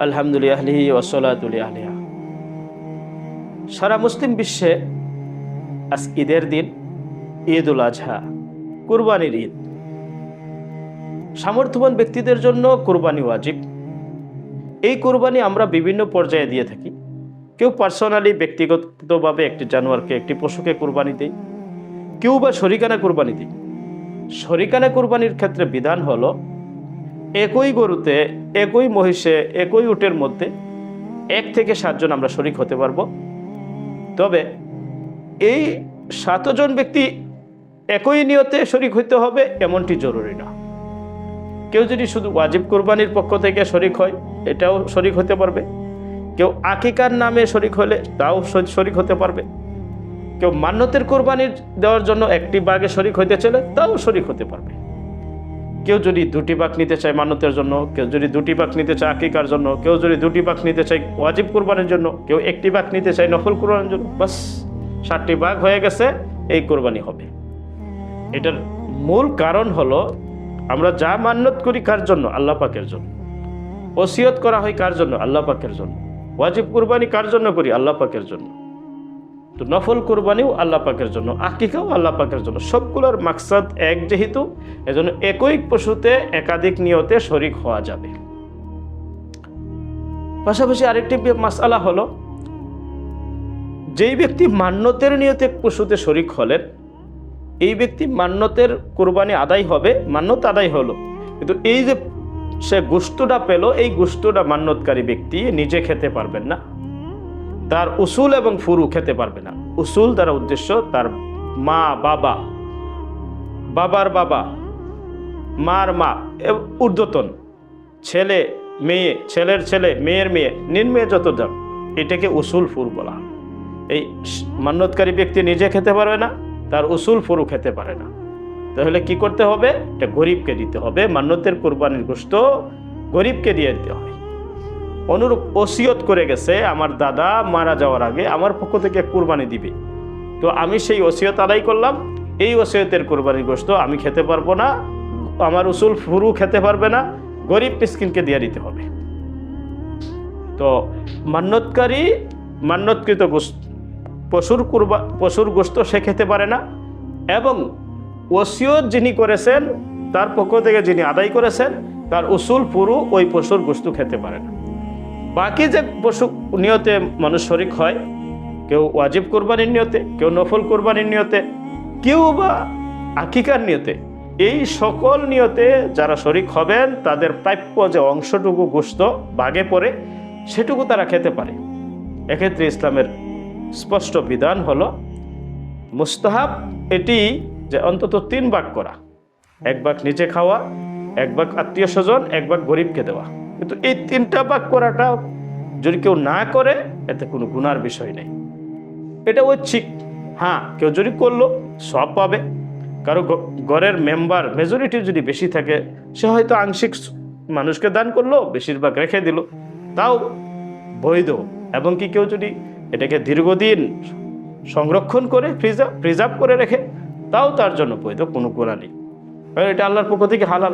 আলহামদুলিল্লাহ ওয়াসসালাতুলিল্লাহ। সারা মুসলিম বিশ্বে আজ ঈদের দিন, ঈদ উল আজহা, কুরবানির ঈদ। সামর্থ্যবান ব্যক্তিদের জন্য কুরবানি ওয়াজিব। এই কুরবানি আমরা বিভিন্ন পর্যায়ে দিয়ে থাকি। কেউ পার্সোনালি ব্যক্তিগতভাবে একটি জানোয়ারকে, একটি পশুকে কুরবানি দেয়, কেউ বা শরিকানা কুরবানি দেয়। শরিকানা কুরবানির ক্ষেত্রে বিধান হলো, একই গরুতে, একই মহিষে, একই উটের মধ্যে 1 থেকে 7 জন আমরা শরিক হতে পারবো। তবে এই 7 জন ব্যক্তি একই নিয়তে শরিক হইতে হবে এমনটি জরুরি না। কেউ যদি শুধু ওয়াজিব কুরবানির পক্ষ থেকে শরিক হয়, এটাও শরিক হতে পারবে। কেউ আকিকার নামে শরিক হলে তাও শরিক হতে পারবে। কেউ মান্যতের কুরবানির দেওয়ার জন্য একটি বাঘে শরিক হইতে চলে, তাও শরিক হতে পারবে। কেউ যদি 2টি বাঘ নিতে চায় মান্যতের জন্য, কেউ যদি 2টি বাঘ নিতে চায় আকিকার জন্য, কেউ যদি 2টি বাঘ নিতে চায় ওয়াজিব কুরবানির জন্য, কেউ 1টি বাঘ নিতে চায় নফল কুরবানির জন্য, বাস 7টি বাঘ হয়ে গেছে, এই কুরবানি হবে। এটার মূল কারণ হলো, আমরা যা মান্যত করি কার জন্য? আল্লাহ পাকের জন্য। ওসিয়ত করা হয় কার জন্য? আল্লাহ পাকের জন্য। ওয়াজিব কুরবানি কার জন্য করি? আল্লাহ পাকের জন্য। তো নফল কুরবানিও আল্লাহ পাকের জন্য, আকিকাও আল্লাহ পাকের জন্য। সবগুলোর মাকসাদ এক, যেহেতু এজন্য একই পশুতে একাধিক নিয়তে শরিক হওয়া যাবে। পাশাপাশি আরেকটি মাসআলা হলো, যেই ব্যক্তি মান্যতের নিয়তে পশুতে শরিক হলেন, এই ব্যক্তি মান্যতের কুরবানি আদায় হবে, মান্যত আদায় হলো, কিন্তু এই যে সে গোশতটা পেল, এই গোশতটা মান্যতকারী ব্যক্তি নিজে খেতে পারবেন না, তার উসুল এবং ফুরু খেতে পারবে না। উসুল দ্বারা উদ্দেশ্য তার মা, বাবা, বাবার বাবা, মার মা, ঊর্ধ্বতন, ছেলে, মেয়ে, ছেলের ছেলে, মেয়ের মেয়ে, নিম্নে যত দাম, এটাকে উসুল ফুরু বলা হয়। এই মান্যতকারী ব্যক্তি নিজে খেতে পারবে না, তার উসুল ফুরু খেতে পারে না। তাহলে কি করতে হবে? এটা গরিবকে দিতে হবে। মান্যতের কুরবানির গোশত গরিবকে দিয়ে দিতে হবে। অনুরূপ ওসিয়ত করে গেছে, আমার দাদা মারা যাওয়ার আগে আমার পক্ষ থেকে কুরবানি দিবে, তো আমি সেই ওসিয়ত আদায় করলাম, এই ওসিয়তের কুরবানির গোশত আমি খেতে পারবো না, আমার উসুল ফুরু খেতে পারবে না, গরিব মিসকিনকে দিয়ে দিতে হবে। তো মান্যতকারী মান্যতকৃত পশুর গোশত সে খেতে পারে না, এবং ওসিয়ত যিনি করেছেন তার পক্ষ থেকে যিনি আদায় করেছেন, তার উসুল ফুরু ওই পশুর গোশত খেতে পারে না। বাকি যে পশু নিয়তে মানুষ শরিক হয়, কেউ ওয়াজিব কুরবানির নিয়তে, কেউ নফল কুরবানির নিয়তে, কেউ বা আকিকার নিয়তে, এই সকল নিয়তে যারা শরিক হবেন, তাদের প্রাপ্য যে অংশটুকু গোশত ভাগে পড়ে, সেটুকু তারা খেতে পারে। এক্ষেত্রে ইসলামের স্পষ্ট বিধান হলো, মুস্তাহাব এটি যে অন্তত 3 ভাগ করা, 1 ভাগ নিজে খাওয়া, 1 ভাগ আত্মীয় স্বজন, 1 ভাগ গরিবকে দেওয়া। কিন্তু এই 3টা ভাগ করাটা যদি কেউ না করে, এতে কোনো গুনার বিষয় নেই, এটা ঐচ্ছিক। হ্যাঁ, কেউ যদি করলো সব পাবে। কারো ঘরের মেম্বার মেজরিটি যদি বেশি থাকে, সে হয়তো আংশিক মানুষকে দান করলো, বেশিরভাগ রেখে দিল, তাও বৈধ। এবং কি কেউ যদি এটাকে দীর্ঘদিন সংরক্ষণ করে প্রিজার্ভ করে রেখে, তাও তার জন্য বৈধ, কোনো গুনাহ নেই, কারণ এটা আল্লাহর পক্ষ থেকে হালাল।